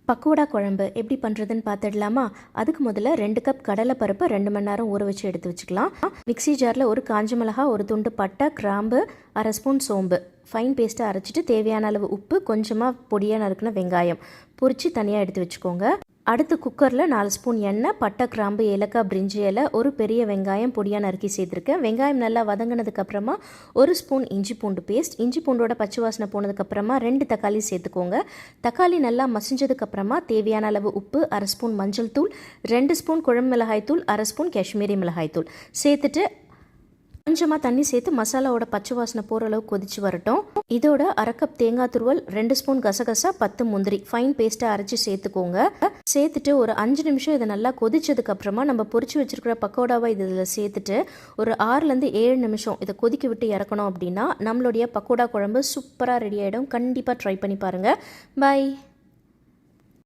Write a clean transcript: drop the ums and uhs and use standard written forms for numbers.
பக்கோடா குழம்பு எப்படி பண்ணுறதுன்னு பார்த்துடலாமா? அதுக்கு முதல்ல 2 கப் கடலைப்பருப்பை 2 மணி நேரம் ஊற வச்சு எடுத்து வச்சுக்கலாம். மிக்ஸி ஜாரில் ஒரு காஞ்ச மிளகா, ஒரு துண்டு பட்டை, கிராம்பு, 1/2 ஸ்பூன் சோம்பு, ஃபைன் பேஸ்ட்டை அரைச்சிட்டு தேவையான அளவு உப்பு, கொஞ்சமாக பொடியாக நறுக்கின வெங்காயம் பொரித்து தனியாக எடுத்து வச்சுக்கோங்க. அடுத்து குக்கரில் 4 ஸ்பூன் எண்ணெய், பட்டை, கிராம்பு, ஏலக்காய், பிரிஞ்சி இலை, ஒரு பெரிய வெங்காயம் பொடியாக நறுக்கி சேர்த்துருக்கேன். வெங்காயம் நல்லா வதங்கினதுக்கப்புறமா 1 ஸ்பூன் இஞ்சி பூண்டு பேஸ்ட், இஞ்சி பூண்டோட பச்சை வாசனை போனதுக்கப்புறமா 2 தக்காளி சேர்த்துக்கோங்க. தக்காளி நல்லா மசிஞ்சதுக்கப்புறமா தேவையான அளவு உப்பு, 1/2 ஸ்பூன் மஞ்சள் தூள், 2 ஸ்பூன் குழம்பு மிளகாய் தூள், 1/2 ஸ்பூன் காஷ்மீரி மிளகாய் தூள் சேர்த்துட்டு கொஞ்சமாக தண்ணி சேர்த்து மசாலாவோட பச்சை வாசனை போகிற அளவுக்கு கொதிச்சு வரட்டும். இதோட 1/2 கப் தேங்காய் துருவல், 2 ஸ்பூன் கசகசா, 10 முந்திரி ஃபைன் பேஸ்ட்டாக அரைச்சி சேர்த்துக்கோங்க. சேர்த்துட்டு ஒரு 5 நிமிஷம் இதை நல்லா கொதிச்சதுக்கப்புறமா நம்ம பொரிச்சு வச்சுருக்கிற பக்கோடாவை இதில் சேர்த்துட்டு ஒரு 6லேருந்து 7 நிமிஷம் இதை கொதிக்க விட்டு இறக்கணும். அப்படின்னா நம்மளுடைய பக்கோடா குழம்பு சூப்பராக ரெடி ஆகிடும். கண்டிப்பாக ட்ரை பண்ணி பாருங்கள். பாய்.